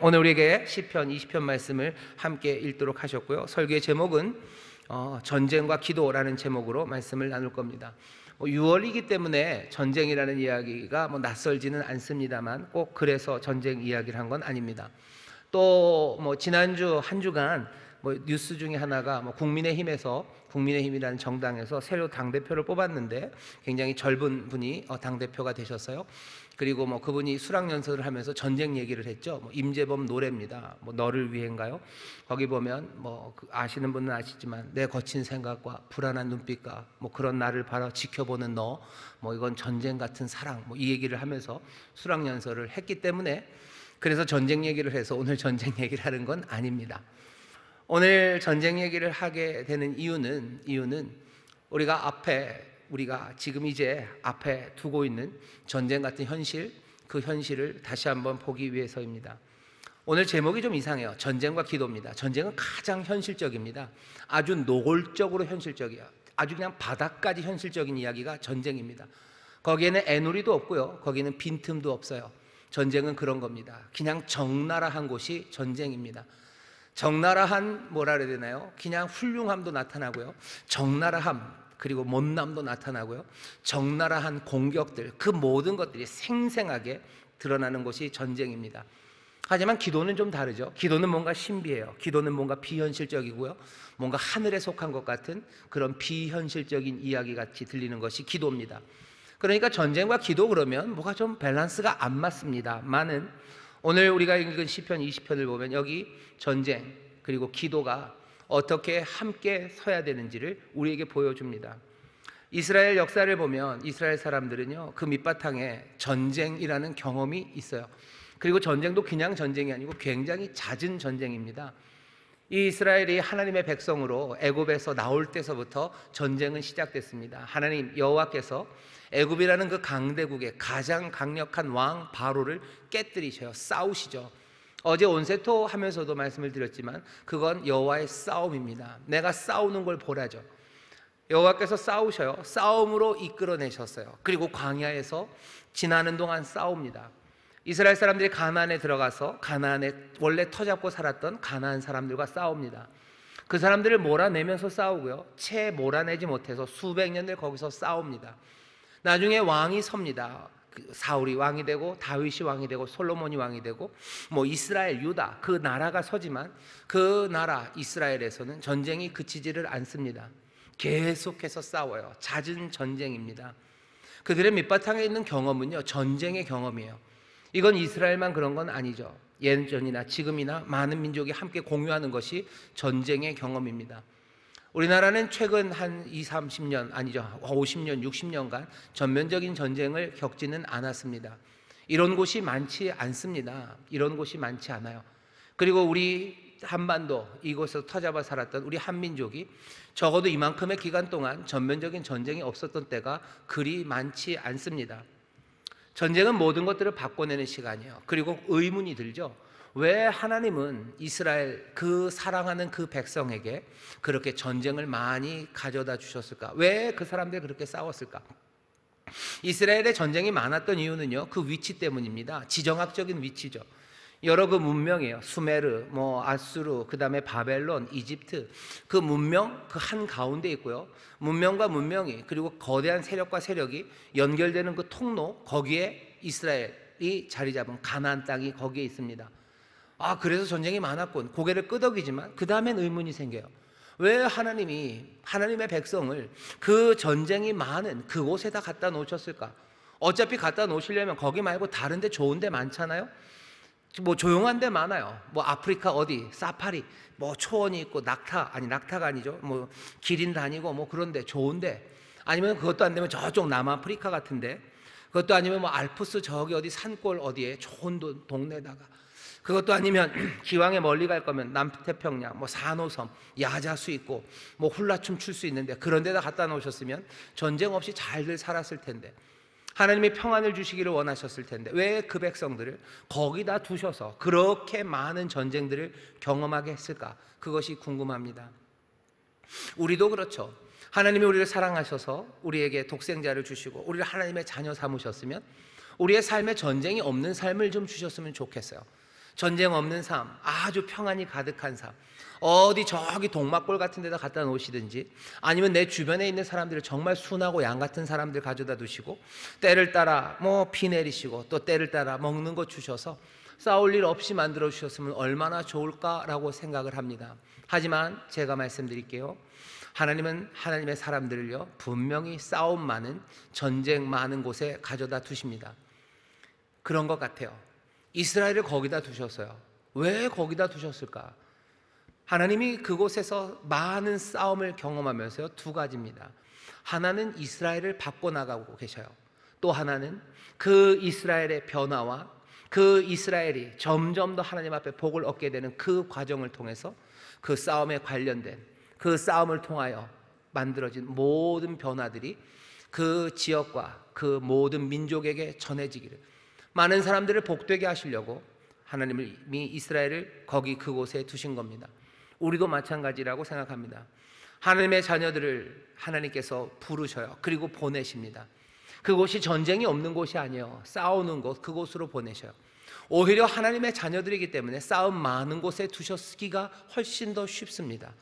오늘 우리에게 시편 20편 말씀을 함께 읽도록 하셨고요. 설교의 제목은 전쟁과 기도라는 제목으로 말씀을 나눌 겁니다. 6월이기 때문에 전쟁이라는 이야기가 낯설지는 않습니다만 꼭 그래서 전쟁 이야기를 한 건 아닙니다. 또 지난주 한 주간 뉴스 중에 하나가 국민의힘이라는 정당에서 새로 당대표를 뽑았는데 굉장히 젊은 분이 당대표가 되셨어요. 그리고 그분이 수락연설을 하면서 전쟁 얘기를 했죠. 임재범 노래입니다. 너를 위해인가요? 거기 보면 아시는 분은 아시지만 내 거친 생각과 불안한 눈빛과 그런 나를 바라 지켜보는 너, 이건 전쟁 같은 사랑, 이 얘기를 하면서 수락연설을 했기 때문에, 그래서 전쟁 얘기를 해서 오늘 전쟁 얘기를 하는 건 아닙니다. 오늘 전쟁 얘기를 하게 되는 이유는 우리가 지금 이제 앞에 두고 있는 전쟁 같은 현실, 그 현실을 다시 한번 보기 위해서입니다. 오늘 제목이 좀 이상해요. 전쟁과 기도입니다. 전쟁은 가장 현실적입니다. 아주 노골적으로 현실적이에요. 아주 그냥 바닥까지 현실적인 이야기가 전쟁입니다. 거기에는 애누리도 없고요, 거기는 빈틈도 없어요. 전쟁은 그런 겁니다. 그냥 적나라한 곳이 전쟁입니다. 적나라한 뭐라 그래야 되나요? 그냥 훌륭함도 나타나고요, 적나라함 그리고 못남도 나타나고요, 적나라한 공격들, 그 모든 것들이 생생하게 드러나는 것이 전쟁입니다. 하지만 기도는 좀 다르죠. 기도는 뭔가 신비해요. 기도는 뭔가 비현실적이고요, 뭔가 하늘에 속한 것 같은 그런 비현실적인 이야기 같이 들리는 것이 기도입니다. 그러니까 전쟁과 기도 그러면 뭐가 좀 밸런스가 안 맞습니다만은, 오늘 우리가 읽은 시편 20편을 보면 여기 전쟁 그리고 기도가 어떻게 함께 서야 되는지를 우리에게 보여줍니다. 이스라엘 역사를 보면 이스라엘 사람들은요, 그 밑바탕에 전쟁이라는 경험이 있어요. 그리고 전쟁도 그냥 전쟁이 아니고 굉장히 잦은 전쟁입니다. 이 이스라엘이 하나님의 백성으로 애굽에서 나올 때서부터 전쟁은 시작됐습니다. 하나님 여호와께서 애굽이라는 그 강대국의 가장 강력한 왕 바로를 깨뜨리셔요. 싸우시죠. 어제 온세토 하면서도 말씀을 드렸지만 그건 여호와의 싸움입니다. 내가 싸우는 걸 보라죠. 여호와께서 싸우셔요. 싸움으로 이끌어내셨어요. 그리고 광야에서 지나는 동안 싸웁니다. 이스라엘 사람들이 가나안에 들어가서 가나안에 원래 터잡고 살았던 가나안 사람들과 싸웁니다. 그 사람들을 몰아내면서 싸우고요, 채 몰아내지 못해서 수백 년을 거기서 싸웁니다. 나중에 왕이 섭니다. 사울이 왕이 되고 다윗이 왕이 되고 솔로몬이 왕이 되고 이스라엘, 유다 그 나라가 서지만 그 나라 이스라엘에서는 전쟁이 그치지를 않습니다. 계속해서 싸워요. 잦은 전쟁입니다. 그들의 밑바탕에 있는 경험은요, 전쟁의 경험이에요. 이건 이스라엘만 그런 건 아니죠. 예전이나 지금이나 많은 민족이 함께 공유하는 것이 전쟁의 경험입니다. 우리나라는 최근 한 20, 30년 아니죠, 50년, 60년간 전면적인 전쟁을 겪지는 않았습니다. 이런 곳이 많지 않습니다. 이런 곳이 많지 않아요. 그리고 우리 한반도 이곳에서 터잡아 살았던 우리 한민족이 적어도 이만큼의 기간 동안 전면적인 전쟁이 없었던 때가 그리 많지 않습니다. 전쟁은 모든 것들을 바꿔내는 시간이에요. 그리고 의문이 들죠. 왜 하나님은 이스라엘 그 사랑하는 그 백성에게 그렇게 전쟁을 많이 가져다 주셨을까? 왜 그 사람들이 그렇게 싸웠을까? 이스라엘의 전쟁이 많았던 이유는요, 그 위치 때문입니다. 지정학적인 위치죠. 여러 그 문명이에요. 수메르, 아수르, 그 다음에 바벨론, 이집트, 그 문명 그 한 가운데 있고요, 문명과 문명이 그리고 거대한 세력과 세력이 연결되는 그 통로, 거기에 이스라엘이 자리 잡은 가나안 땅이 거기에 있습니다. 그래서 전쟁이 많았군. 고개를 끄덕이지만 그 다음엔 의문이 생겨요. 왜 하나님이 하나님의 백성을 그 전쟁이 많은 그곳에다 갖다 놓으셨을까? 어차피 갖다 놓으시려면 거기 말고 다른 데 좋은 데 많잖아요. 조용한 데 많아요. 아프리카 어디 사파리 초원이 있고 낙타가 아니죠, 기린 다니고 그런데 좋은데, 아니면 그것도 안 되면 저쪽 남아프리카 같은데, 그것도 아니면 알프스 저기 어디 산골 어디에 좋은 동네다가, 그것도 아니면 기왕에 멀리 갈 거면 남태평양 산호섬 야자수 있고 훌라춤 출 수 있는데 그런 데다 갖다 놓으셨으면 전쟁 없이 잘들 살았을 텐데, 하나님이 평안을 주시기를 원하셨을 텐데 왜 그 백성들을 거기다 두셔서 그렇게 많은 전쟁들을 경험하게 했을까? 그것이 궁금합니다. 우리도 그렇죠. 하나님이 우리를 사랑하셔서 우리에게 독생자를 주시고 우리를 하나님의 자녀 삼으셨으면 우리의 삶에 전쟁이 없는 삶을 좀 주셨으면 좋겠어요. 전쟁 없는 삶, 아주 평안이 가득한 삶, 어디 저기 동막골 같은 데다 갖다 놓으시든지, 아니면 내 주변에 있는 사람들을 정말 순하고 양 같은 사람들 가져다 두시고, 때를 따라 비 내리시고 또 때를 따라 먹는 것 주셔서 싸울 일 없이 만들어 주셨으면 얼마나 좋을까라고 생각을 합니다. 하지만 제가 말씀드릴게요. 하나님은 하나님의 사람들을요, 분명히 싸움 많은, 전쟁 많은 곳에 가져다 두십니다. 그런 것 같아요. 이스라엘을 거기다 두셨어요. 왜 거기다 두셨을까? 하나님이 그곳에서 많은 싸움을 경험하면서요, 두 가지입니다. 하나는 이스라엘을 바꿔나가고 계셔요. 또 하나는 그 이스라엘의 변화와 그 이스라엘이 점점 더 하나님 앞에 복을 얻게 되는 그 과정을 통해서 그 싸움에 관련된, 그 싸움을 통하여 만들어진 모든 변화들이 그 지역과 그 모든 민족에게 전해지기를, 많은 사람들을 복되게 하시려고 하나님이 이스라엘을 거기 그곳에 두신 겁니다. 우리도 마찬가지라고 생각합니다. 하나님의 자녀들을 하나님께서 부르셔요. 그리고 보내십니다. 그곳이 전쟁이 없는 곳이 아니에요. 싸우는 곳, 그곳으로 보내셔요. 오히려 하나님의 자녀들이기 때문에 싸움 많은 곳에 두셨기가 훨씬 더 쉽습니다.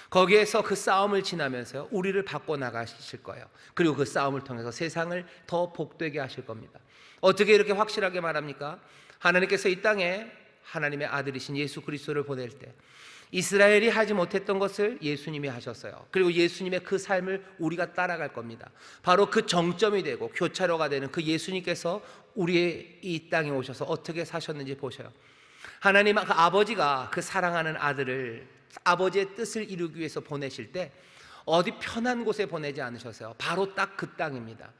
거기에서 그 싸움을 지나면서 우리를 바꿔나가실 거예요. 그리고 그 싸움을 통해서 세상을 더 복되게 하실 겁니다. 어떻게 이렇게 확실하게 말합니까? 하나님께서 이 땅에 하나님의 아들이신 예수 그리스도를 보낼 때 이스라엘이 하지 못했던 것을 예수님이 하셨어요. 그리고 예수님의 그 삶을 우리가 따라갈 겁니다. 바로 그 정점이 되고 교차로가 되는 그 예수님께서 우리의 이 땅에 오셔서 어떻게 사셨는지 보셔요. 하나님 그 아버지가 그 사랑하는 아들을 아버지의 뜻을 이루기 위해서 보내실 때 어디 편한 곳에 보내지 않으셨어요. 바로 딱 그 땅입니다.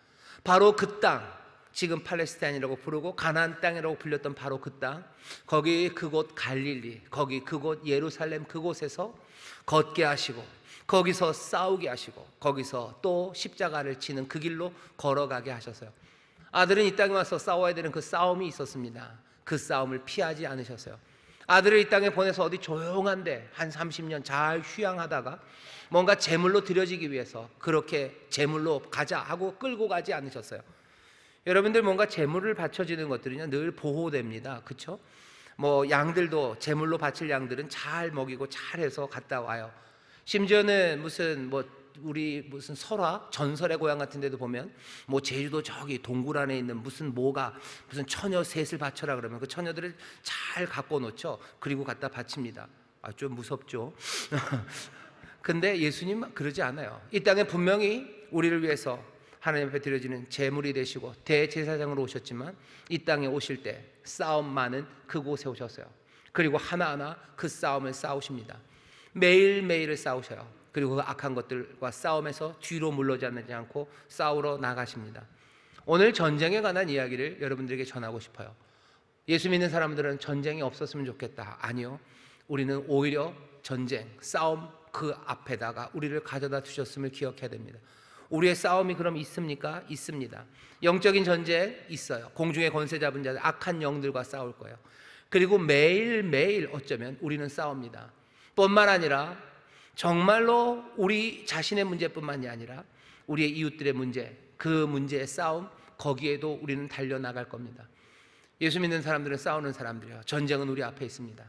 바로 그 땅, 지금 팔레스타인이라고 부르고 가나안 땅이라고 불렸던 바로 그 땅, 거기 그곳 갈릴리, 거기 그곳 예루살렘 그곳에서 걷게 하시고 거기서 싸우게 하시고 거기서 또 십자가를 지는 그 길로 걸어가게 하셨어요. 아들은 이 땅에 와서 싸워야 되는 그 싸움이 있었습니다. 그 싸움을 피하지 않으셨어요. 아들을 이 땅에 보내서 어디 조용한데 한 30년 잘 휴양하다가 뭔가 제물로 드려지기 위해서 그렇게 제물로 가자 하고 끌고 가지 않으셨어요. 여러분들 뭔가 제물을 바쳐지는 것들은요 늘 보호됩니다. 그렇죠? 양들도 제물로 바칠 양들은 잘 먹이고 잘해서 갔다 와요. 심지어는 우리 무슨 설화 전설의 고향 같은 데도 보면 제주도 저기 동굴 안에 있는 무슨 처녀 셋을 바쳐라 그러면 그 처녀들을 잘 갖고 놓죠. 그리고 갖다 바칩니다. 좀 무섭죠. 근데 예수님 그러지 않아요. 이 땅에 분명히 우리를 위해서 하나님 앞에 드려지는 제물이 되시고 대제사장으로 오셨지만 이 땅에 오실 때 싸움 많은 그곳에 오셨어요. 그리고 하나하나 그 싸움을 싸우십니다. 매일매일을 싸우셔요. 그리고 그 악한 것들과 싸움에서 뒤로 물러나지 않고 싸우러 나가십니다. 오늘 전쟁에 관한 이야기를 여러분들에게 전하고 싶어요. 예수 믿는 사람들은 전쟁이 없었으면 좋겠다. 아니요. 우리는 오히려 전쟁, 싸움 그 앞에다가 우리를 가져다 두셨음을 기억해야 됩니다. 우리의 싸움이 그럼 있습니까? 있습니다. 영적인 전쟁 있어요. 공중의 권세 잡은 자들, 악한 영들과 싸울 거예요. 그리고 매일매일 어쩌면 우리는 싸웁니다. 뿐만 아니라 정말로 우리 자신의 문제뿐만이 아니라 우리의 이웃들의 문제, 그 문제의 싸움, 거기에도 우리는 달려나갈 겁니다. 예수 믿는 사람들은 싸우는 사람들이에요. 전쟁은 우리 앞에 있습니다.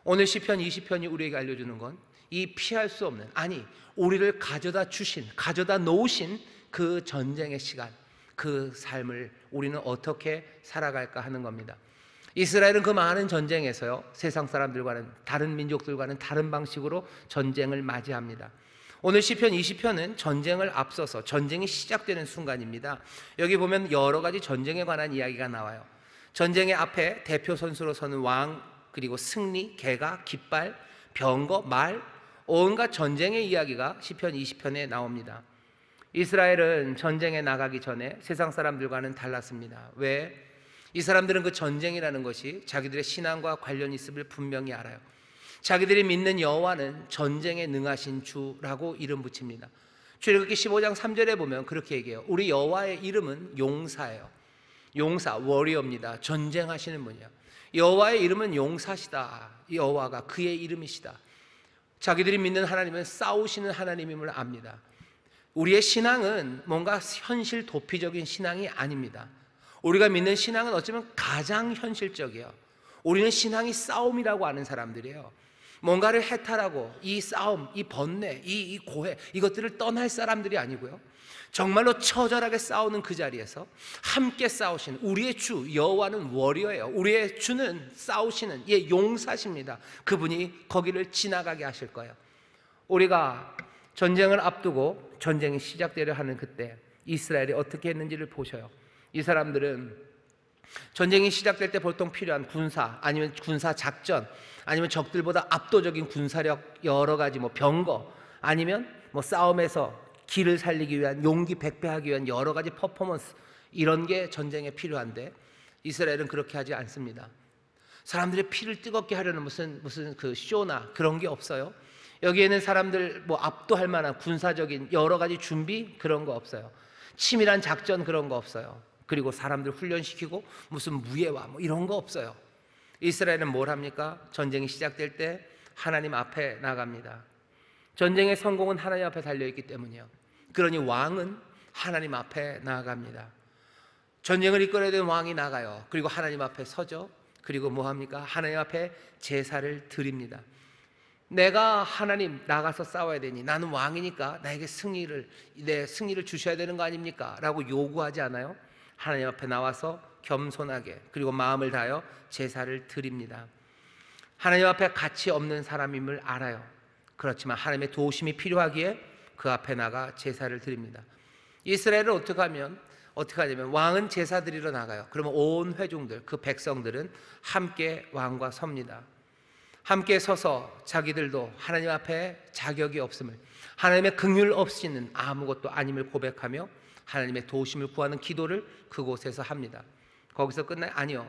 오늘 시편 20편이 우리에게 알려주는 건 이 피할 수 없는, 아니 우리를 가져다 놓으신 그 전쟁의 시간, 그 삶을 우리는 어떻게 살아갈까 하는 겁니다. 이스라엘은 그 많은 전쟁에서요 세상 사람들과는, 다른 민족들과는 다른 방식으로 전쟁을 맞이합니다. 오늘 시편 20편은 전쟁을 앞서서 전쟁이 시작되는 순간입니다. 여기 보면 여러 가지 전쟁에 관한 이야기가 나와요. 전쟁의 앞에 대표 선수로 서는 왕, 그리고 승리, 개가, 깃발, 병거, 말, 온갖 전쟁의 이야기가 시편 20편에 나옵니다. 이스라엘은 전쟁에 나가기 전에 세상 사람들과는 달랐습니다. 왜? 이 사람들은 그 전쟁이라는 것이 자기들의 신앙과 관련이 있음을 분명히 알아요. 자기들이 믿는 여호와는 전쟁에 능하신 주라고 이름 붙입니다. 출애굽기 15장 3절에 보면 그렇게 얘기해요. 우리 여호와의 이름은 용사예요. 용사, 워리어입니다. 전쟁하시는 분이에요. 여호와의 이름은 용사시다. 여호와가 그의 이름이시다. 자기들이 믿는 하나님은 싸우시는 하나님임을 압니다. 우리의 신앙은 뭔가 현실 도피적인 신앙이 아닙니다. 우리가 믿는 신앙은 어쩌면 가장 현실적이에요. 우리는 신앙이 싸움이라고 아는 사람들이에요. 뭔가를 해탈하고 이 싸움, 이 번뇌, 이 고해, 이것들을 떠날 사람들이 아니고요, 정말로 처절하게 싸우는 그 자리에서 함께 싸우시는 우리의 주 여호와는 워리어예요. 우리의 주는 싸우시는 용사십니다. 그분이 거기를 지나가게 하실 거예요. 우리가 전쟁을 앞두고 전쟁이 시작되려 하는 그때 이스라엘이 어떻게 했는지를 보셔요. 이 사람들은 전쟁이 시작될 때 보통 필요한 군사, 아니면 군사 작전, 아니면 적들보다 압도적인 군사력, 여러 가지 병거, 아니면 싸움에서 길을 살리기 위한, 용기 백배하기 위한 여러 가지 퍼포먼스, 이런 게 전쟁에 필요한데 이스라엘은 그렇게 하지 않습니다. 사람들의 피를 뜨겁게 하려는 무슨 그 쇼나 그런 게 없어요. 여기에는 사람들 압도할 만한 군사적인 여러 가지 준비, 그런 거 없어요. 치밀한 작전, 그런 거 없어요. 그리고 사람들 훈련시키고 무슨 무예와 이런 거 없어요. 이스라엘은 뭘 합니까? 전쟁이 시작될 때 하나님 앞에 나갑니다. 전쟁의 성공은 하나님 앞에 달려있기 때문이요. 그러니 왕은 하나님 앞에 나아갑니다. 전쟁을 이끌어야 되는 왕이 나가요. 그리고 하나님 앞에 서죠. 그리고 뭐 합니까? 하나님 앞에 제사를 드립니다. 내가 하나님 나가서 싸워야 되니, 나는 왕이니까 나에게 내 승리를 주셔야 되는 거 아닙니까? 라고 요구하지 않아요. 하나님 앞에 나와서 겸손하게, 그리고 마음을 다하여 제사를 드립니다. 하나님 앞에 가치 없는 사람임을 알아요. 그렇지만 하나님의 도우심이 필요하기에 그 앞에 나가 제사를 드립니다. 이스라엘은 어떻게 하냐면 왕은 제사 드리러 나가요. 그러면 온 회중들, 그 백성들은 함께 왕과 섭니다. 함께 서서 자기들도 하나님 앞에 자격이 없음을, 하나님의 긍휼 없이는 아무것도 아님을 고백하며 하나님의 도우심을 구하는 기도를 그곳에서 합니다. 거기서 끝나요? 아니요.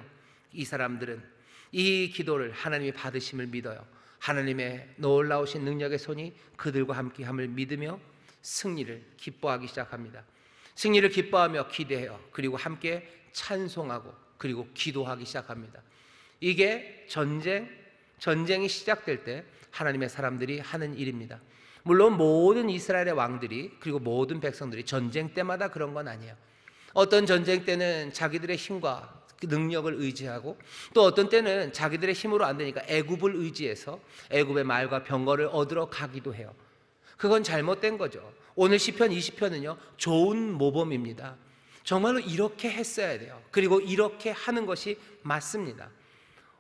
이 사람들은 이 기도를 하나님이 받으심을 믿어요. 하나님의 놀라우신 능력의 손이 그들과 함께함을 믿으며 승리를 기뻐하기 시작합니다. 승리를 기뻐하며 기대해요. 그리고 함께 찬송하고 그리고 기도하기 시작합니다. 이게 전쟁이 시작될 때 하나님의 사람들이 하는 일입니다. 물론 모든 이스라엘의 왕들이, 그리고 모든 백성들이 전쟁 때마다 그런 건 아니에요. 어떤 전쟁 때는 자기들의 힘과 능력을 의지하고, 또 어떤 때는 자기들의 힘으로 안 되니까 애굽을 의지해서 애굽의 말과 병거를 얻으러 가기도 해요. 그건 잘못된 거죠. 오늘 시편 20편은요 좋은 모범입니다. 정말로 이렇게 했어야 돼요. 그리고 이렇게 하는 것이 맞습니다.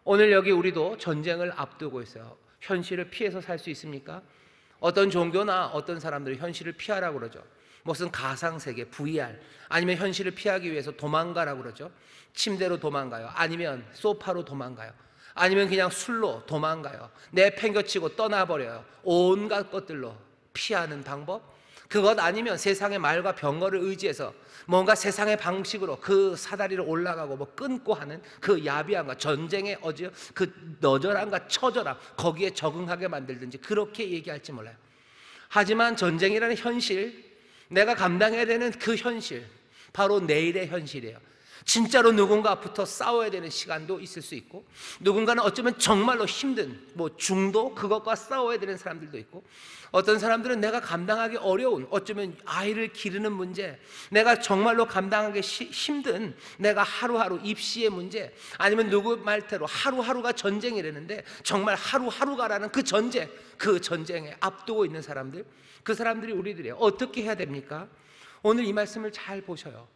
오늘 여기 우리도 전쟁을 앞두고 있어요. 현실을 피해서 살 수 있습니까? 어떤 종교나 어떤 사람들이 현실을 피하라고 그러죠. 무슨 가상세계, VR, 아니면 현실을 피하기 위해서 도망가라고 그러죠. 침대로 도망가요. 아니면 소파로 도망가요. 아니면 그냥 술로 도망가요. 내팽겨치고 떠나버려요. 온갖 것들로 피하는 방법, 그것 아니면 세상의 말과 병거를 의지해서 뭔가 세상의 방식으로 그 사다리를 올라가고 끊고 하는 그 야비함과 전쟁의 그 너절함과 처절함, 거기에 적응하게 만들든지 그렇게 얘기할지 몰라요. 하지만 전쟁이라는 현실, 내가 감당해야 되는 그 현실, 바로 내일의 현실이에요. 진짜로 누군가부터 싸워야 되는 시간도 있을 수 있고, 누군가는 어쩌면 정말로 힘든 중도, 그것과 싸워야 되는 사람들도 있고, 어떤 사람들은 내가 감당하기 어려운, 어쩌면 아이를 기르는 문제, 내가 정말로 감당하기 힘든 내가 하루하루 입시의 문제, 아니면 누구 말대로 하루하루가 전쟁이라는데 정말 하루하루가라는 그 전쟁에 앞두고 있는 사람들, 그 사람들이 우리들이에요. 어떻게 해야 됩니까? 오늘 이 말씀을 잘 보셔요.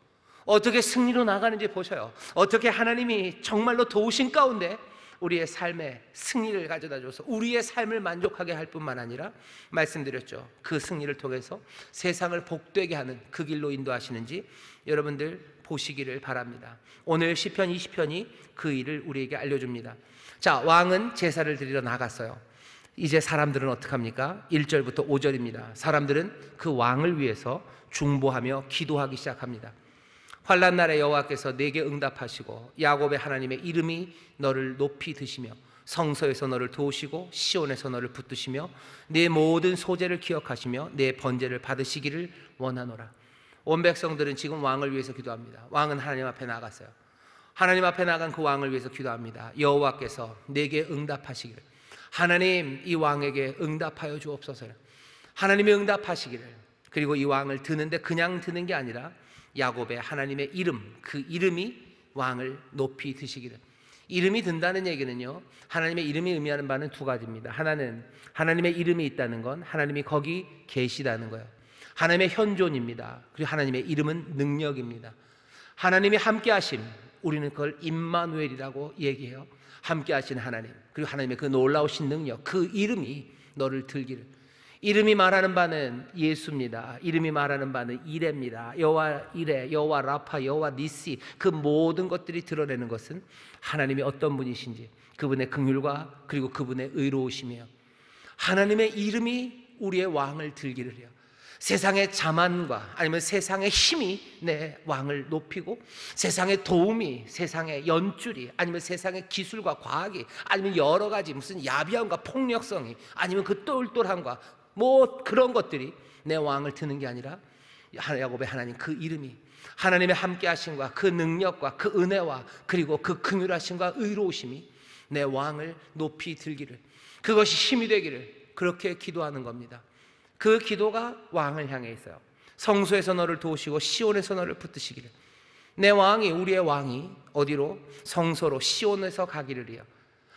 어떻게 승리로 나가는지 보셔요. 어떻게 하나님이 정말로 도우신 가운데 우리의 삶에 승리를 가져다 줘서 우리의 삶을 만족하게 할 뿐만 아니라, 말씀드렸죠, 그 승리를 통해서 세상을 복되게 하는 그 길로 인도하시는지 여러분들 보시기를 바랍니다. 오늘 시편 20편이 그 일을 우리에게 알려줍니다. 자, 왕은 제사를 드리러 나갔어요. 이제 사람들은 어떻게 합니까? 1절부터 5절입니다. 사람들은 그 왕을 위해서 중보하며 기도하기 시작합니다. 환난 날에 여호와께서 내게 응답하시고 야곱의 하나님의 이름이 너를 높이 드시며 성소에서 너를 도우시고 시온에서 너를 붙드시며 내 모든 소재를 기억하시며 내 번제를 받으시기를 원하노라. 온 백성들은 지금 왕을 위해서 기도합니다. 왕은 하나님 앞에 나갔어요. 하나님 앞에 나간 그 왕을 위해서 기도합니다. 여호와께서 내게 응답하시기를, 하나님 이 왕에게 응답하여 주옵소서. 하나님이 응답하시기를, 그리고 이 왕을 드는데 그냥 드는 게 아니라 야곱의 하나님의 이름, 그 이름이 왕을 높이 드시기를, 이름이 든다는 얘기는요, 하나님의 이름이 의미하는 바는 두 가지입니다. 하나는 하나님의 이름이 있다는 건 하나님이 거기 계시다는 거예요. 하나님의 현존입니다. 그리고 하나님의 이름은 능력입니다. 하나님이 함께 하심, 우리는 그걸 임마누엘이라고 얘기해요. 함께 하신 하나님, 그리고 하나님의 그 놀라우신 능력, 그 이름이 너를 들기를. 이름이 말하는 바는 예수입니다. 이름이 말하는 바는 이레입니다. 여호와 이레, 여호와 라파, 여호와 니시, 그 모든 것들이 드러내는 것은 하나님이 어떤 분이신지, 그분의 긍휼과 그리고 그분의 의로우심이에요. 하나님의 이름이 우리의 왕을 들기를 해요. 세상의 자만과 아니면 세상의 힘이 내 왕을 높이고, 세상의 도움이, 세상의 연줄이, 아니면 세상의 기술과 과학이, 아니면 여러 가지 무슨 야비함과 폭력성이, 아니면 그 똘똘함과 뭐 그런 것들이 내 왕을 드는 게 아니라 야곱의 하나님 그 이름이, 하나님의 함께 하심과 그 능력과 그 은혜와 그리고 그 긍휼하심과 의로우심이 내 왕을 높이 들기를, 그것이 힘이 되기를, 그렇게 기도하는 겁니다. 그 기도가 왕을 향해 있어요. 성소에서 너를 도우시고 시온에서 너를 붙드시기를. 내 왕이, 우리의 왕이 어디로? 성소로, 시온에서 가기를 해요.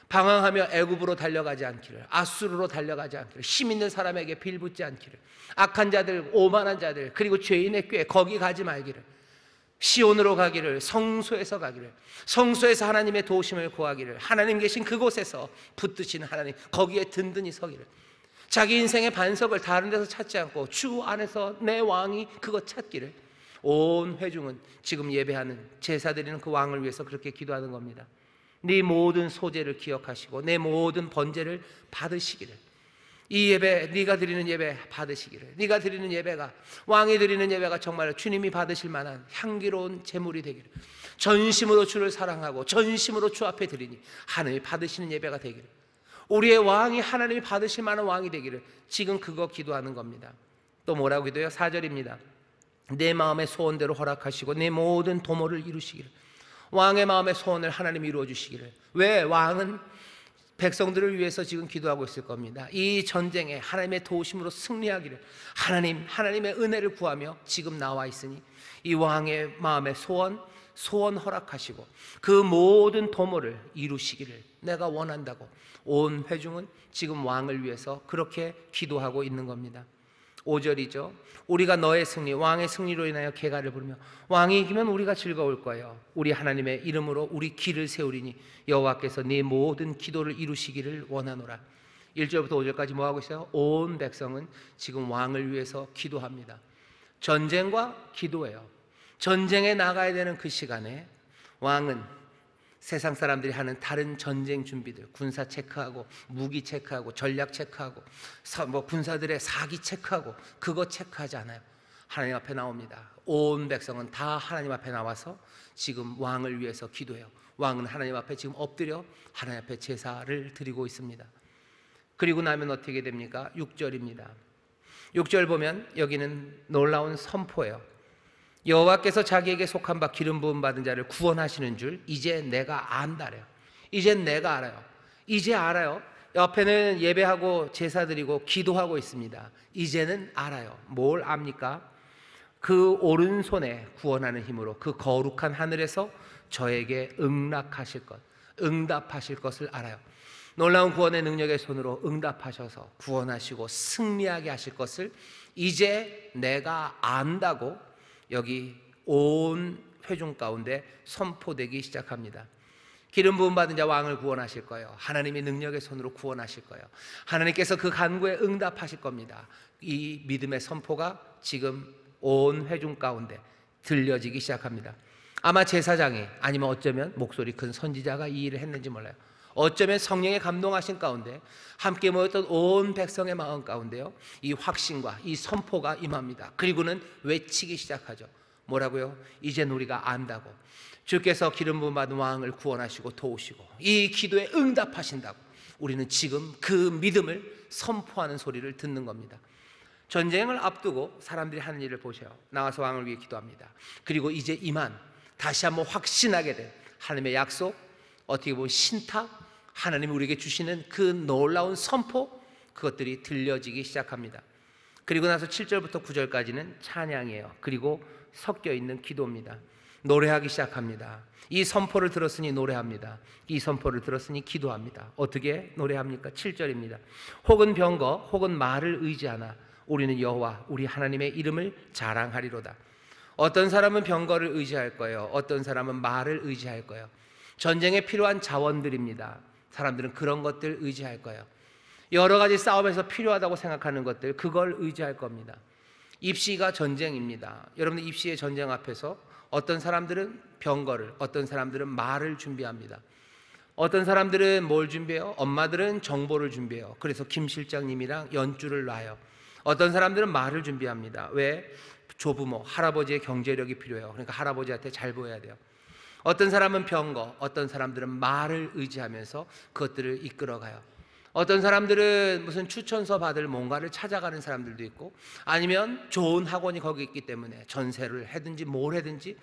방황하며 애굽으로 달려가지 않기를, 아수르로 달려가지 않기를, 힘 있는 사람에게 빌붙지 않기를, 악한 자들, 오만한 자들, 그리고 죄인의 꾀 거기 가지 말기를, 시온으로 가기를, 성소에서 가기를, 성소에서 하나님의 도우심을 구하기를, 하나님 계신 그곳에서 붙드신 하나님 거기에 든든히 서기를. 자기 인생의 반석을 다른 데서 찾지 않고 주 안에서 내 왕이 그것 찾기를. 온 회중은 지금 예배하는, 제사 드리는 그 왕을 위해서 그렇게 기도하는 겁니다. 네 모든 소재를 기억하시고 내 모든 번제를 받으시기를. 이 예배, 네가 드리는 예배 받으시기를. 네가 드리는 예배가, 왕이 드리는 예배가 정말 주님이 받으실 만한 향기로운 제물이 되기를. 전심으로 주를 사랑하고 전심으로 주 앞에 드리니 하나님이 받으시는 예배가 되기를. 우리의 왕이 하나님이 받으실 만한 왕이 되기를. 지금 그거 기도하는 겁니다. 또 뭐라고 기도해요? 4절입니다. 내 마음의 소원대로 허락하시고 내 모든 도모를 이루시기를. 왕의 마음의 소원을 하나님이 이루어 주시기를. 왜? 왕은 백성들을 위해서 지금 기도하고 있을 겁니다. 이 전쟁에 하나님의 도우심으로 승리하기를 하나님의 은혜를 구하며 지금 나와 있으니 이 왕의 마음의 소원 허락하시고 그 모든 도모를 이루시기를 내가 원한다고 온 회중은 지금 왕을 위해서 그렇게 기도하고 있는 겁니다. 5절이죠. 우리가 너의 승리, 왕의 승리로 인하여 개가를 부르며, 왕이 이기면 우리가 즐거울 거예요. 우리 하나님의 이름으로 우리 길을 세우리니 여호와께서 네 모든 기도를 이루시기를 원하노라. 1절부터 5절까지 뭐하고 있어요? 온 백성은 지금 왕을 위해서 기도합니다. 전쟁과 기도예요. 전쟁에 나가야 되는 그 시간에 왕은 세상 사람들이 하는 다른 전쟁 준비들, 군사 체크하고 무기 체크하고 전략 체크하고 군사들의 사기 체크하고 그거 체크하지 않아요. 하나님 앞에 나옵니다. 온 백성은 다 하나님 앞에 나와서 지금 왕을 위해서 기도해요. 왕은 하나님 앞에 지금 엎드려 하나님 앞에 제사를 드리고 있습니다. 그리고 나면 어떻게 됩니까? 6절입니다. 6절 보면 여기는 놀라운 선포예요. 여호와께서 자기에게 속한 바 기름 부음 받은 자를 구원하시는 줄 이제 내가 안다래요. 이제 내가 알아요. 이제 알아요. 옆에는 예배하고 제사 드리고 기도하고 있습니다. 이제는 알아요. 뭘 압니까? 그 오른손에 구원하는 힘으로 그 거룩한 하늘에서 저에게 응락하실 것, 응답하실 것을 알아요. 놀라운 구원의 능력의 손으로 응답하셔서 구원하시고 승리하게 하실 것을 이제 내가 안다고 여기 온 회중 가운데 선포되기 시작합니다. 기름 부음 받은 자 왕을 구원하실 거예요. 하나님의 능력의 손으로 구원하실 거예요. 하나님께서 그 간구에 응답하실 겁니다. 이 믿음의 선포가 지금 온 회중 가운데 들려지기 시작합니다. 아마 제사장이 아니면 어쩌면 목소리 큰 선지자가 이 일을 했는지 몰라요. 어쩌면 성령의 감동하신 가운데 함께 모였던 온 백성의 마음 가운데요, 이 확신과 이 선포가 임합니다. 그리고는 외치기 시작하죠. 뭐라고요? 이젠 우리가 안다고. 주께서 기름 부음 받은 왕을 구원하시고 도우시고 이 기도에 응답하신다고. 우리는 지금 그 믿음을 선포하는 소리를 듣는 겁니다. 전쟁을 앞두고 사람들이 하는 일을 보세요. 나와서 왕을 위해 기도합니다. 그리고 이제 이만 다시 한번 확신하게 된 하나님의 약속, 어떻게 보면 신탁, 하나님이 우리에게 주시는 그 놀라운 선포, 그것들이 들려지기 시작합니다. 그리고 나서 7절부터 9절까지는 찬양이에요. 그리고 섞여 있는 기도입니다. 노래하기 시작합니다. 이 선포를 들었으니 노래합니다. 이 선포를 들었으니 기도합니다. 어떻게 노래합니까? 7절입니다. 혹은 병거 혹은 말을 의지하나 우리는 여호와 우리 하나님의 이름을 자랑하리로다. 어떤 사람은 병거를 의지할 거예요. 어떤 사람은 말을 의지할 거예요. 전쟁에 필요한 자원들입니다. 사람들은 그런 것들 의지할 거예요. 여러 가지 싸움에서 필요하다고 생각하는 것들, 그걸 의지할 겁니다. 입시가 전쟁입니다. 여러분들 입시의 전쟁 앞에서 어떤 사람들은 병거를, 어떤 사람들은 말을 준비합니다. 어떤 사람들은 뭘 준비해요? 엄마들은 정보를 준비해요. 그래서 김 실장님이랑 연주를 놔요. 어떤 사람들은 말을 준비합니다. 왜? 조부모, 할아버지의 경제력이 필요해요. 그러니까 할아버지한테 잘 보여야 돼요. 어떤 사람은 병거, 어떤 사람들은 말을 의지하면서 그것들을 이끌어가요. 어떤 사람들은 무슨 추천서 받을 뭔가를 찾아가는 사람들도 있고, 아니면 좋은 학원이 거기 있기 때문에 전세를 하든지 뭘 하든지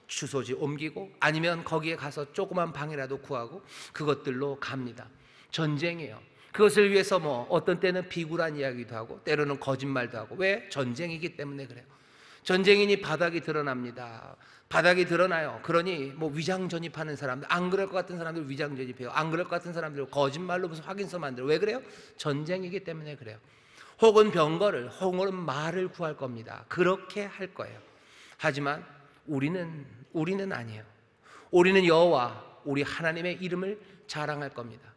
주소지 옮기고, 아니면 거기에 가서 조그만 방이라도 구하고 그것들로 갑니다. 전쟁이에요. 그것을 위해서 뭐 어떤 때는 비굴한 이야기도 하고 때로는 거짓말도 하고. 왜? 전쟁이기 때문에 그래요. 전쟁이니 바닥이 드러납니다. 바닥이 드러나요. 그러니 뭐 위장 전입하는 사람들, 안 그럴 것 같은 사람들 위장 전입해요. 안 그럴 것 같은 사람들 거짓말로 무슨 확인서 만들어. 왜 그래요? 전쟁이기 때문에 그래요. 혹은 병거를, 혹은 말을 구할 겁니다. 그렇게 할 거예요. 하지만 우리는 아니에요. 우리는 여호와 우리 하나님의 이름을 자랑할 겁니다.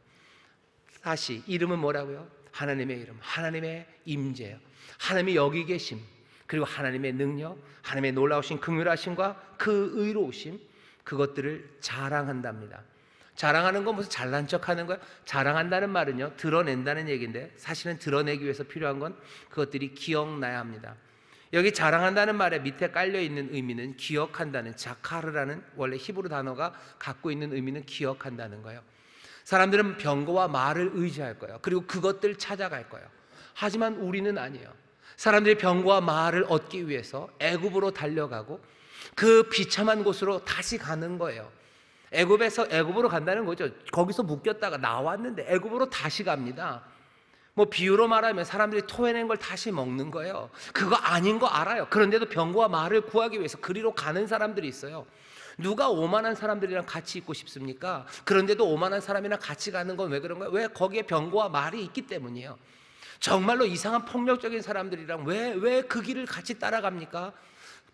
다시 이름은 뭐라고요? 하나님의 이름, 하나님의 임재예요. 하나님이 여기 계심, 그리고 하나님의 능력, 하나님의 놀라우신 긍휼하심과 그 의로우심, 그것들을 자랑한답니다. 자랑하는 건 무슨 잘난 척하는 거예요? 자랑한다는 말은요, 드러낸다는 얘기인데 사실은 드러내기 위해서 필요한 건 그것들이 기억나야 합니다. 여기 자랑한다는 말에 밑에 깔려있는 의미는 기억한다는, 자카르라는 원래 히브리 단어가 갖고 있는 의미는 기억한다는 거예요. 사람들은 병거와 말을 의지할 거예요. 그리고 그것들 찾아갈 거예요. 하지만 우리는 아니에요. 사람들이 병거와 말을 얻기 위해서 애굽으로 달려가고 그 비참한 곳으로 다시 가는 거예요. 애굽에서 애굽으로 간다는 거죠. 거기서 묶였다가 나왔는데 애굽으로 다시 갑니다. 뭐 비유로 말하면 사람들이 토해낸 걸 다시 먹는 거예요. 그거 아닌 거 알아요. 그런데도 병거와 말을 구하기 위해서 그리로 가는 사람들이 있어요. 누가 오만한 사람들이랑 같이 있고 싶습니까? 그런데도 오만한 사람이랑 같이 가는 건 왜 그런 거예요? 왜? 거기에 병거와 말이 있기 때문이에요. 정말로 이상한 폭력적인 사람들이랑 왜 그 길을 같이 따라갑니까?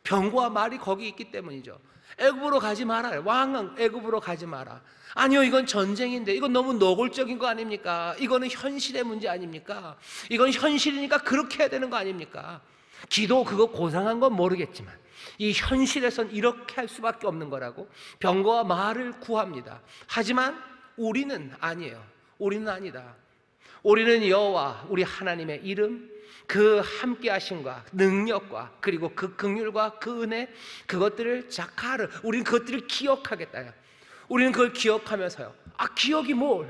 병거와 말이 거기 있기 때문이죠. 애굽으로 가지 말아요. 왕은 애굽으로 가지 마라. 아니요, 이건 전쟁인데 이건 너무 노골적인 거 아닙니까? 이거는 현실의 문제 아닙니까? 이건 현실이니까 그렇게 해야 되는 거 아닙니까? 기도 그거 고상한 건 모르겠지만 이 현실에선 이렇게 할 수밖에 없는 거라고 병거와 말을 구합니다. 하지만 우리는 아니에요. 우리는 아니다. 우리는 여호와 우리 하나님의 이름, 그 함께 하심과 능력과 그리고 그 긍휼과 그 은혜, 그것들을 자카르, 우리는 그것들을 기억하겠다. 우리는 그걸 기억하면서요. 기억이 뭘?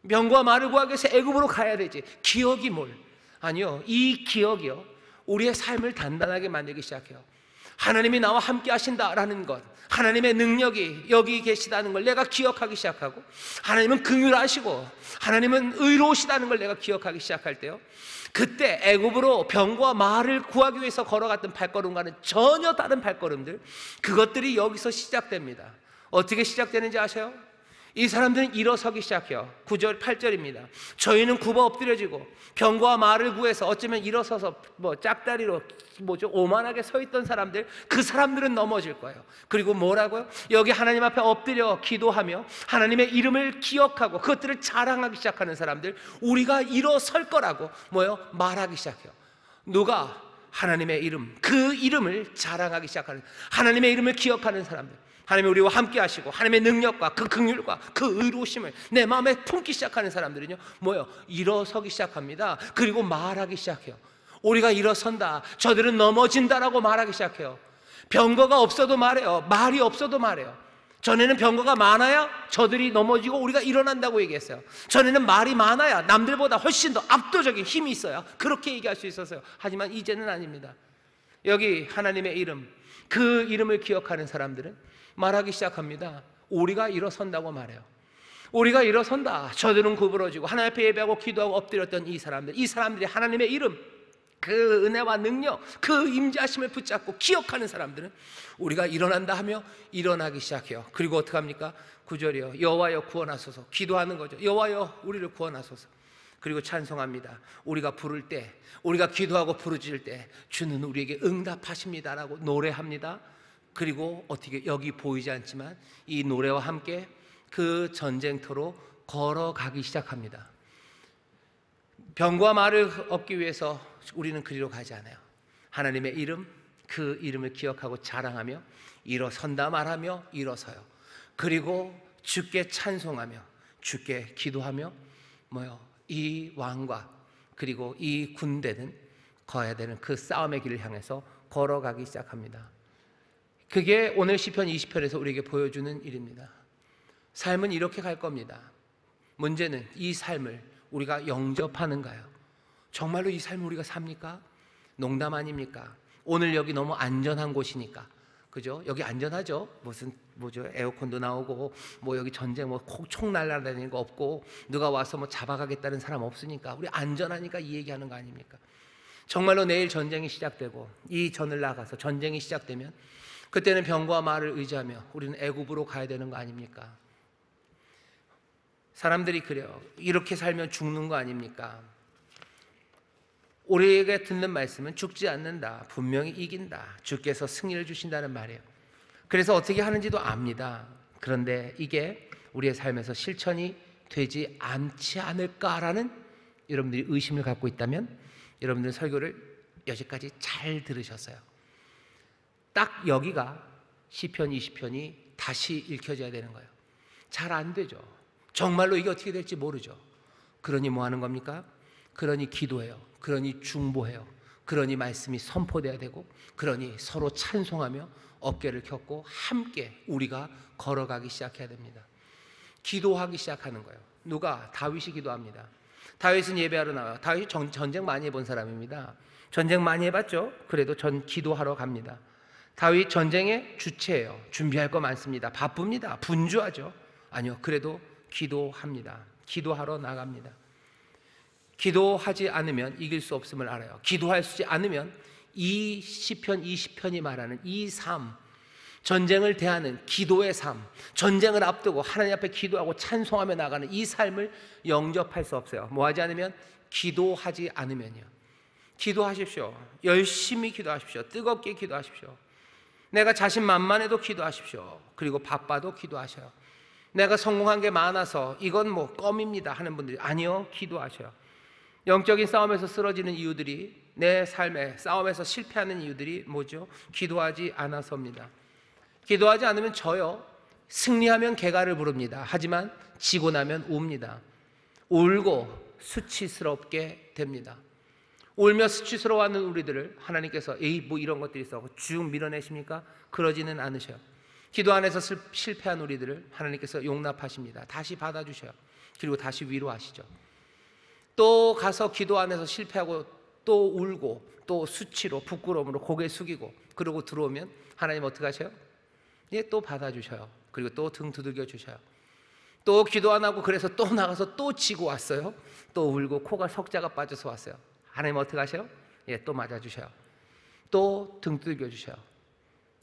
병거와 말을 구하기 위해서 애굽으로 가야 되지. 기억이 뭘? 아니요, 이 기억이요, 우리의 삶을 단단하게 만들기 시작해요. 하나님이 나와 함께 하신다라는 것, 하나님의 능력이 여기 계시다는 걸 내가 기억하기 시작하고, 하나님은 긍휼하시고 하나님은 의로우시다는 걸 내가 기억하기 시작할 때요, 그때 애굽으로 병거와 말을 구하기 위해서 걸어갔던 발걸음과는 전혀 다른 발걸음들, 그것들이 여기서 시작됩니다. 어떻게 시작되는지 아세요? 이 사람들은 일어서기 시작해요. 9절 8절입니다. 저희는 굽어 엎드려지고 병거와 말을 구해서 어쩌면 일어서서 짝다리로 오만하게 서 있던 사람들, 그 사람들은 넘어질 거예요. 그리고 뭐라고요? 여기 하나님 앞에 엎드려 기도하며 하나님의 이름을 기억하고 그것들을 자랑하기 시작하는 사람들, 우리가 일어설 거라고 말하기 시작해요. 누가? 하나님의 이름, 그 이름을 자랑하기 시작하는, 하나님의 이름을 기억하는 사람들, 하나님이 우리와 함께 하시고 하나님의 능력과 그 긍휼과 그 의로우심을 내 마음에 품기 시작하는 사람들은요, 일어서기 시작합니다. 그리고 말하기 시작해요. 우리가 일어선다, 저들은 넘어진다라고 말하기 시작해요. 병거가 없어도 말해요. 말이 없어도 말해요. 전에는 병거가 많아야 저들이 넘어지고 우리가 일어난다고 얘기했어요. 전에는 말이 많아야 남들보다 훨씬 더 압도적인 힘이 있어야 그렇게 얘기할 수 있었어요. 하지만 이제는 아닙니다. 여기 하나님의 이름, 그 이름을 기억하는 사람들은 말하기 시작합니다. 우리가 일어선다고 말해요. 우리가 일어선다. 저들은 구부러지고 하나님 앞에 예배하고 기도하고 엎드렸던 이 사람들이 하나님의 이름, 그 은혜와 능력, 그 임재하심을 붙잡고 기억하는 사람들은 우리가 일어난다 하며 일어나기 시작해요. 그리고 어떻게 합니까? 9절이요. 여호와여 구원하소서. 기도하는 거죠. 여호와여 우리를 구원하소서. 그리고 찬송합니다. 우리가 부를 때, 우리가 기도하고 부르짖을 때 주는 우리에게 응답하십니다라고 노래합니다. 그리고 어떻게 여기 보이지 않지만 이 노래와 함께 그 전쟁터로 걸어가기 시작합니다. 병과 말을 얻기 위해서 우리는 그리로 가지 않아요. 하나님의 이름, 그 이름을 기억하고 자랑하며 일어선다 말하며 일어서요. 그리고 주께 찬송하며 주께 기도하며 이 왕과 그리고 이 군대는 가야 되는 그 싸움의 길을 향해서 걸어가기 시작합니다. 그게 오늘 시편 20편에서 우리에게 보여주는 일입니다. 삶은 이렇게 갈 겁니다. 문제는 이 삶을 우리가 영접하는가요? 정말로 이 삶을 우리가 삽니까? 농담 아닙니까? 오늘 여기 너무 안전한 곳이니까, 그죠? 여기 안전하죠? 뭐죠? 에어컨도 나오고, 여기 전쟁, 총 날라다니는 거 없고, 누가 와서 잡아가겠다는 사람 없으니까, 우리 안전하니까 이 얘기하는 거 아닙니까? 정말로 내일 전쟁이 시작되고, 이 전을 나가서 전쟁이 시작되면, 그때는 병과 말을 의지하며 우리는 애굽으로 가야 되는 거 아닙니까? 사람들이 그래요. 이렇게 살면 죽는 거 아닙니까? 우리에게 듣는 말씀은 죽지 않는다. 분명히 이긴다. 주께서 승리를 주신다는 말이에요. 그래서 어떻게 하는지도 압니다. 그런데 이게 우리의 삶에서 실천이 되지 않지 않을까라는 여러분들이 의심을 갖고 있다면 여러분들 설교를 여기까지 잘 들으셨어요. 딱 여기가 시편 20편이 다시 읽혀져야 되는 거예요. 잘 안 되죠. 정말로 이게 어떻게 될지 모르죠. 그러니 뭐 하는 겁니까? 그러니 기도해요. 그러니 중보해요. 그러니 말씀이 선포돼야 되고, 그러니 서로 찬송하며 어깨를 겹고 함께 우리가 걸어가기 시작해야 됩니다. 기도하기 시작하는 거예요. 누가? 다윗이 기도합니다. 다윗은 예배하러 나와요. 다윗이 전쟁 많이 해본 사람입니다. 전쟁 많이 해봤죠? 그래도 전 기도하러 갑니다. 다윗 전쟁의 주체예요. 준비할 거 많습니다. 바쁩니다. 분주하죠. 아니요, 그래도 기도합니다. 기도하러 나갑니다. 기도하지 않으면 이길 수 없음을 알아요. 기도하지 않으면 이 시편 20편이 말하는 이 삶, 전쟁을 대하는 기도의 삶, 전쟁을 앞두고 하나님 앞에 기도하고 찬송하며 나가는 이 삶을 영접할 수 없어요. 뭐 하지 않으면? 기도하지 않으면요. 기도하십시오. 열심히 기도하십시오. 뜨겁게 기도하십시오. 내가 자신만만해도 기도하십시오. 그리고 바빠도 기도하셔요. 내가 성공한 게 많아서 이건 껌입니다 하는 분들이 아니요, 기도하셔요. 영적인 싸움에서 쓰러지는 이유들이, 내 삶의 싸움에서 실패하는 이유들이 뭐죠? 기도하지 않아서입니다. 기도하지 않으면 져요. 승리하면 개가를 부릅니다. 하지만 지고 나면 웁니다. 울고 수치스럽게 됩니다. 울며 수치스러워하는 우리들을 하나님께서 이런 것들이 있어 쭉 밀어내십니까? 그러지는 않으셔요. 기도 안에서 실패한 우리들을 하나님께서 용납하십니다. 다시 받아주셔요. 그리고 다시 위로하시죠. 또 가서 기도 안에서 실패하고 또 울고 또 수치로 부끄러움으로 고개 숙이고 그러고 들어오면 하나님 어떻게 하셔요? 또 받아주셔요. 그리고 또 등 두들겨 주셔요. 또 기도 안 하고 그래서 또 나가서 또 지고 왔어요. 또 울고 코가 석자가 빠져서 왔어요. 하나님 어떻게 하셔요? 또 맞아주셔요. 또 등 두들겨 주셔요.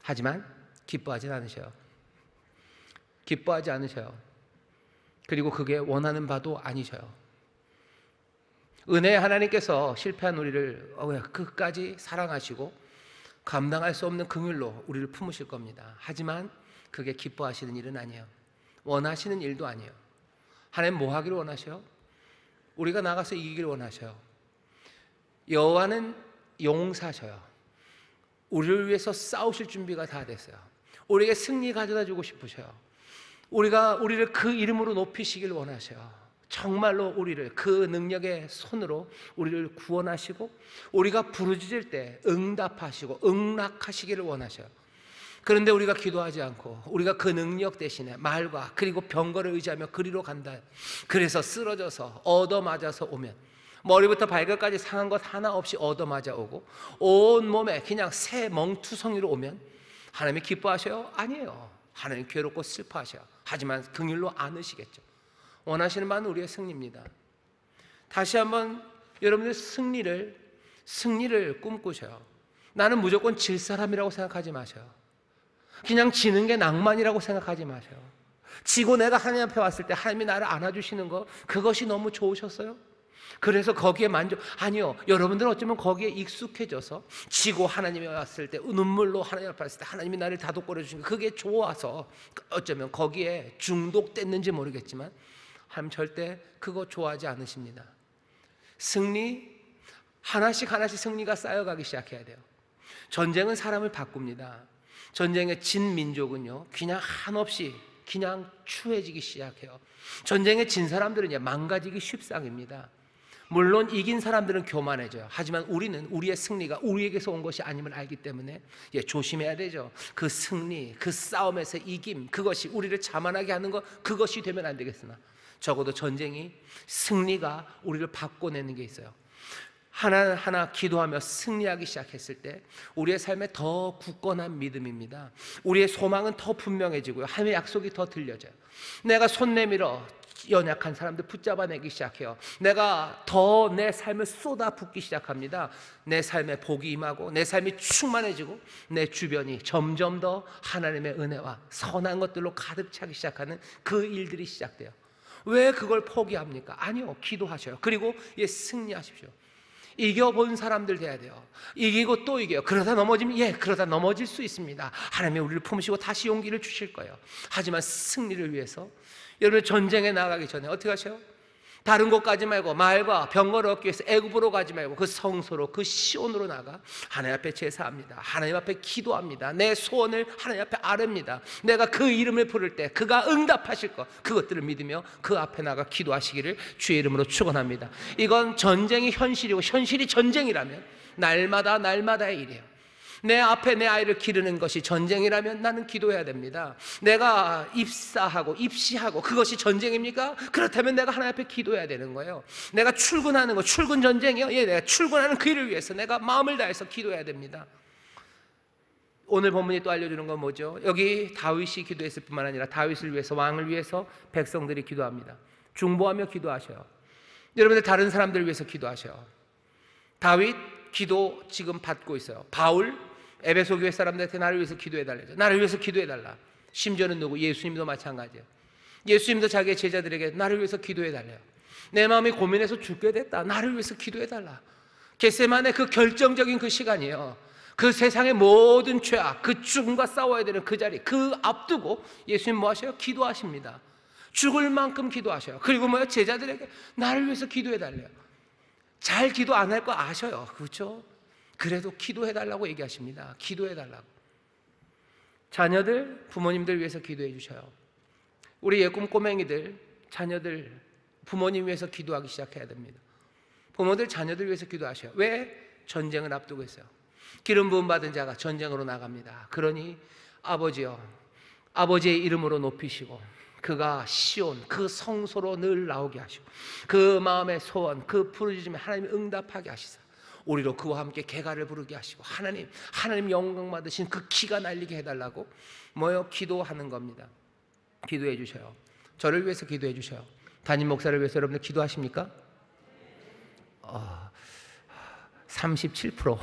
하지만 기뻐하진 않으셔요. 기뻐하지 않으셔요. 그리고 그게 원하는 바도 아니셔요. 은혜의 하나님께서 실패한 우리를 끝까지 사랑하시고 감당할 수 없는 긍휼로 우리를 품으실 겁니다. 하지만 그게 기뻐하시는 일은 아니에요. 원하시는 일도 아니에요. 하나님 뭐 하기를 원하셔요? 우리가 나가서 이기기를 원하셔요. 여호와는 용사셔요. 우리를 위해서 싸우실 준비가 다 됐어요. 우리에게 승리 가져다 주고 싶으셔요. 우리를 그 이름으로 높이시길 원하셔요. 정말로 우리를 그 능력의 손으로 우리를 구원하시고 우리가 부르짖을 때 응답하시고 응락하시기를 원하셔요. 그런데 우리가 기도하지 않고 우리가 그 능력 대신에 말과 그리고 병거를 의지하며 그리로 간다. 그래서 쓰러져서 얻어맞아서 오면 머리부터 발끝까지 상한 것 하나 없이 얻어맞아 오고 온 몸에 그냥 새 멍투성이로 오면 하나님이 기뻐하셔요? 아니에요. 하나님 괴롭고 슬퍼하셔요. 하지만 긍휼로 안으시겠죠. 원하시는 바는 우리의 승리입니다. 다시 한번 여러분의 승리를 승리를 꿈꾸셔요. 나는 무조건 질 사람이라고 생각하지 마세요. 그냥 지는 게 낭만이라고 생각하지 마세요. 지고 내가 하나님 앞에 왔을 때 하나님이 나를 안아주시는 거, 그것이 너무 좋으셨어요? 그래서 거기에 아니요, 여러분들은 어쩌면 거기에 익숙해져서 지고 하나님이 왔을 때, 눈물로 하나님 앞에 왔을 때 하나님이 나를 다독거려 주신 거, 그게 좋아서 어쩌면 거기에 중독됐는지 모르겠지만 하나님 절대 그거 좋아하지 않으십니다. 승리, 하나씩 하나씩 승리가 쌓여가기 시작해야 돼요. 전쟁은 사람을 바꿉니다. 전쟁에 진 민족은요, 그냥 한없이 그냥 추해지기 시작해요. 전쟁에 진 사람들은 망가지기 쉽상입니다. 물론 이긴 사람들은 교만해져요. 하지만 우리는 우리의 승리가 우리에게서 온 것이 아님을 알기 때문에 조심해야 되죠. 그 승리, 그 싸움에서 이김, 그것이 우리를 자만하게 하는 것, 그것이 되면 안 되겠으나 적어도 전쟁이, 승리가 우리를 바꿔내는 게 있어요. 하나하나 기도하며 승리하기 시작했을 때 우리의 삶에 더 굳건한 믿음입니다. 우리의 소망은 더 분명해지고요, 하나님의 약속이 더 들려져요. 내가 손 내밀어 연약한 사람들 붙잡아내기 시작해요. 내가 더 내 삶을 쏟아붓기 시작합니다. 내 삶에 복이 임하고 내 삶이 충만해지고 내 주변이 점점 더 하나님의 은혜와 선한 것들로 가득 차기 시작하는 그 일들이 시작돼요. 왜 그걸 포기합니까? 아니요, 기도하셔요. 그리고 승리하십시오. 이겨본 사람들 돼야 돼요. 이기고 또 이겨요. 그러다 넘어지면 그러다 넘어질 수 있습니다. 하나님이 우리를 품으시고 다시 용기를 주실 거예요. 하지만 승리를 위해서 여러분 전쟁에 나가기 전에 어떻게 하셔요? 다른 곳 가지 말고 말과 병거를 얻기 위해서 애굽으로 가지 말고 그 성소로, 그 시온으로 나가 하나님 앞에 제사합니다. 하나님 앞에 기도합니다. 내 소원을 하나님 앞에 아뢰입니다. 내가 그 이름을 부를 때 그가 응답하실 것, 그것들을 믿으며 그 앞에 나가 기도하시기를 주의 이름으로 축원합니다. 이건 전쟁이 현실이고 현실이 전쟁이라면 날마다의 일이에요. 내 앞에 내 아이를 기르는 것이 전쟁이라면 나는 기도해야 됩니다. 내가 입시하고 그것이 전쟁입니까? 그렇다면 내가 하나님 앞에 기도해야 되는 거예요. 내가 출근하는 거, 출근 전쟁이요? 내가 출근하는 그 일을 위해서 내가 마음을 다해서 기도해야 됩니다. 오늘 본문이 또 알려주는 건 뭐죠? 여기 다윗이 기도했을 뿐만 아니라 다윗을 위해서, 왕을 위해서 백성들이 기도합니다. 중보하며 기도하셔요. 여러분들 다른 사람들을 위해서 기도하셔요. 다윗 기도 지금 받고 있어요. 바울 에베소 교회 사람들한테 나를 위해서 기도해달래죠. 나를 위해서 기도해달라. 심지어는 누구? 예수님도 마찬가지예요. 예수님도 자기의 제자들에게 나를 위해서 기도해달래요. 내 마음이 고민해서 죽게 됐다. 나를 위해서 기도해달라. 겟세마네 그 결정적인 그 시간이에요. 그 세상의 모든 죄악, 그 죽음과 싸워야 되는 그 자리, 그 앞두고 예수님 뭐 하셔요? 기도하십니다. 죽을 만큼 기도하셔요. 그리고 뭐요? 제자들에게 나를 위해서 기도해달래요. 잘 기도 안 할 거 아셔요. 그렇죠? 그래도 기도해달라고 얘기하십니다. 기도해달라고. 자녀들, 부모님들 위해서 기도해 주셔요. 우리 예꿈 꼬맹이들, 자녀들, 부모님 위해서 기도하기 시작해야 됩니다. 부모들, 자녀들 위해서 기도하셔요. 왜? 전쟁을 앞두고 있어요. 기름 부음 받은 자가 전쟁으로 나갑니다. 그러니 아버지여, 아버지의 이름으로 높이시고 그가 시온 그 성소로 늘 나오게 하시고 그 마음의 소원, 그 부르짖음에 하나님이 응답하게 하시사 우리로 그와 함께 개가를 부르게 하시고 하나님 영광 받으신 그 기가 날리게 해달라고 뭐요? 기도하는 겁니다. 기도해 주셔요. 저를 위해서 기도해 주셔요. 담임 목사를 위해서 여러분들 기도하십니까? 37%.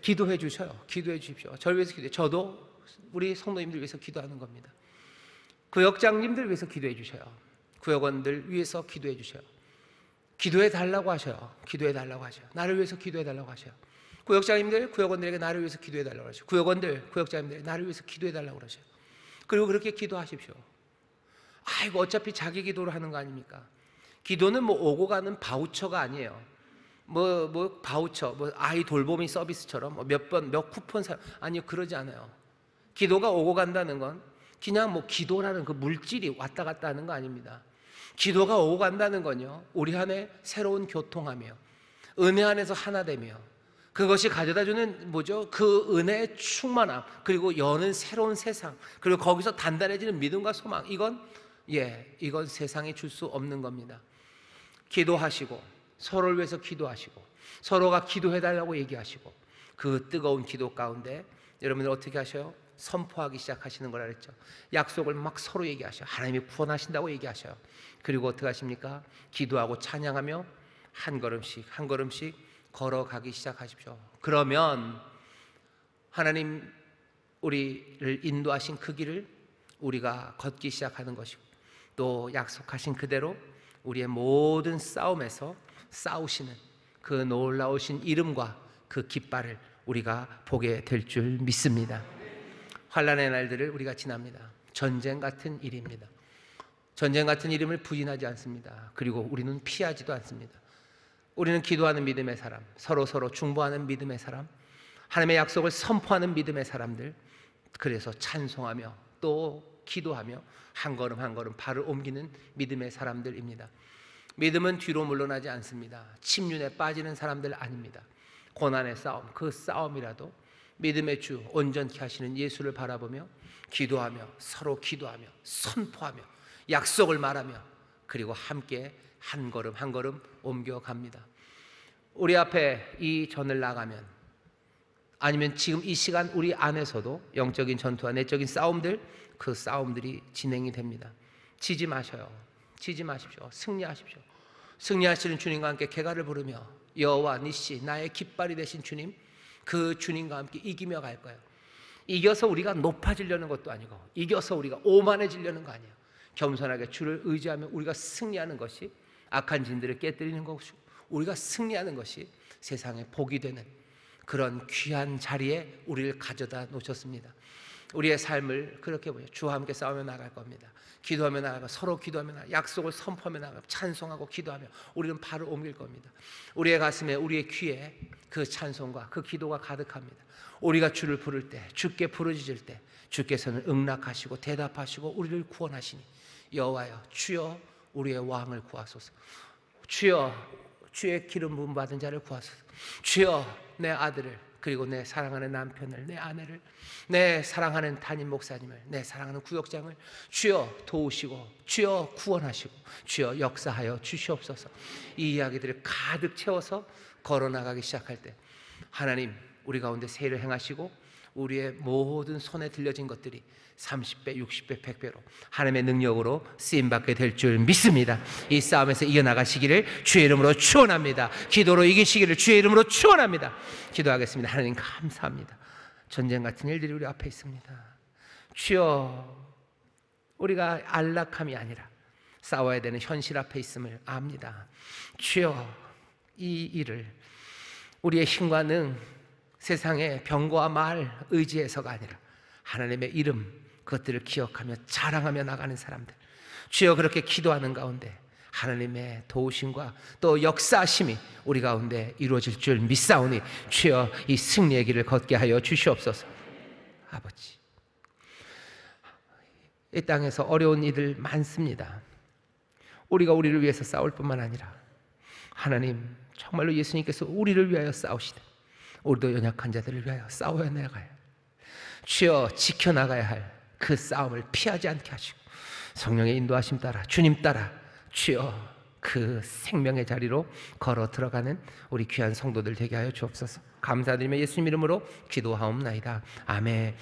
기도해 주셔요. 기도해 주십시오. 저를 위해서 기도해. 저도 우리 성도님들 위해서 기도하는 겁니다. 구역장님들 위해서 기도해 주셔요. 구역원들 위해서 기도해 주셔요. 기도해 달라고 하셔요. 기도해 달라고 하셔요. 나를 위해서 기도해 달라고 하셔요. 구역장님들, 구역원들에게 나를 위해서 기도해 달라고 하셔요. 구역원들, 구역장님들 나를 위해서 기도해 달라고 하셔요. 그리고 그렇게 기도하십시오. 아이고 어차피 자기 기도를 하는 거 아닙니까? 기도는 뭐 오고 가는 바우처가 아니에요. 뭐 바우처, 뭐 아이 돌보미 서비스처럼 몇 쿠폰 아니요, 그러지 않아요. 기도가 오고 간다는 건 그냥 뭐 기도라는 그 물질이 왔다 갔다 하는 거 아닙니다. 기도가 오고 간다는 건요, 우리 안에 새로운 교통하며 은혜 안에서 하나 되며 그것이 가져다주는 뭐죠? 그 은혜의 충만함, 그리고 여는 새로운 세상, 그리고 거기서 단단해지는 믿음과 소망. 이건 세상이 줄 수 없는 겁니다. 기도하시고 서로를 위해서 기도하시고 서로가 기도해달라고 얘기하시고 그 뜨거운 기도 가운데 여러분들 어떻게 하셔요? 선포하기 시작하시는 거라 그랬죠. 약속을 막 서로 얘기하셔요. 하나님이 구원하신다고 얘기하셔요. 그리고 어떻게 하십니까? 기도하고 찬양하며 한 걸음씩 한 걸음씩 걸어가기 시작하십시오. 그러면 하나님 우리를 인도하신 그 길을 우리가 걷기 시작하는 것이고, 또 약속하신 그대로 우리의 모든 싸움에서 싸우시는 그 놀라우신 이름과 그 깃발을 우리가 보게 될 줄 믿습니다. 환난의 날들을 우리가 지납니다. 전쟁 같은 일입니다. 전쟁 같은 이름을 부인하지 않습니다. 그리고 우리는 피하지도 않습니다. 우리는 기도하는 믿음의 사람, 서로 중보하는 믿음의 사람, 하나님의 약속을 선포하는 믿음의 사람들, 그래서 찬송하며 또 기도하며 한 걸음 한 걸음 발을 옮기는 믿음의 사람들입니다. 믿음은 뒤로 물러나지 않습니다. 침륜에 빠지는 사람들 아닙니다. 고난의 싸움, 그 싸움이라도 믿음의 주 온전케 하시는 예수를 바라보며 기도하며 서로 기도하며 선포하며 약속을 말하며 그리고 함께 한 걸음 한 걸음 옮겨갑니다. 우리 앞에 이 전을 나가면, 아니면 지금 이 시간 우리 안에서도 영적인 전투와 내적인 싸움들, 그 싸움들이 진행이 됩니다. 지지 마셔요. 지지 마십시오. 승리하십시오. 승리하시는 주님과 함께 개가를 부르며 여호와 니시, 나의 깃발이 되신 주님, 그 주님과 함께 이기며 갈 거예요. 이겨서 우리가 높아지려는 것도 아니고, 이겨서 우리가 오만해지려는 거 아니에요. 겸손하게 주를 의지하며 우리가 승리하는 것이 악한 진들을 깨뜨리는 것이고, 우리가 승리하는 것이 세상에 복이 되는 그런 귀한 자리에 우리를 가져다 놓으셨습니다. 우리의 삶을 그렇게 보여 주와 함께 싸우며 나갈 겁니다. 기도하며 나가고 서로 기도하며 나가고 약속을 선포하며 나가고 찬송하고 기도하며 우리는 발을 옮길 겁니다. 우리의 가슴에 우리의 귀에 그 찬송과 그 기도가 가득합니다. 우리가 주를 부를 때, 주께 부르짖을 때 주께서는 응낙하시고 대답하시고 우리를 구원하시니 여호와여 주여 우리의 왕을 구하소서. 주여 주의 기름 부음 받은 자를 구하소서. 주여 내 아들을, 그리고 내 사랑하는 남편을, 내 아내를, 내 사랑하는 담임 목사님을, 내 사랑하는 구역장을 주여 도우시고 주여 구원하시고 주여 역사하여 주시옵소서. 이 이야기들을 가득 채워서 걸어나가기 시작할 때 하나님 우리 가운데 세를 행하시고 우리의 모든 손에 들려진 것들이 30배, 60배, 100배로 하나님의 능력으로 쓰임받게 될 줄 믿습니다. 이 싸움에서 이겨나가시기를 주의 이름으로 축원합니다. 기도로 이기시기를 주의 이름으로 축원합니다. 기도하겠습니다. 하나님 감사합니다. 전쟁 같은 일들이 우리 앞에 있습니다. 주여, 우리가 안락함이 아니라 싸워야 되는 현실 앞에 있음을 압니다. 주여, 이 일을 우리의 힘과 능, 세상의 병과 말 의지해서가 아니라 하나님의 이름, 그것들을 기억하며 자랑하며 나가는 사람들, 주여 그렇게 기도하는 가운데 하나님의 도우심과 또 역사하심이 우리 가운데 이루어질 줄 믿사오니 주여 이 승리의 길을 걷게 하여 주시옵소서. 아버지, 이 땅에서 어려운 일들 많습니다. 우리가 우리를 위해서 싸울 뿐만 아니라 하나님 정말로 예수님께서 우리를 위하여 싸우시되 우리도 연약한 자들을 위하여 싸워야 나가야, 주여 지켜나가야 할 그 싸움을 피하지 않게 하시고 성령의 인도하심 따라 주님 따라 주여 그 생명의 자리로 걸어 들어가는 우리 귀한 성도들 되게 하여 주옵소서. 감사드리며 예수님 이름으로 기도하옵나이다. 아멘.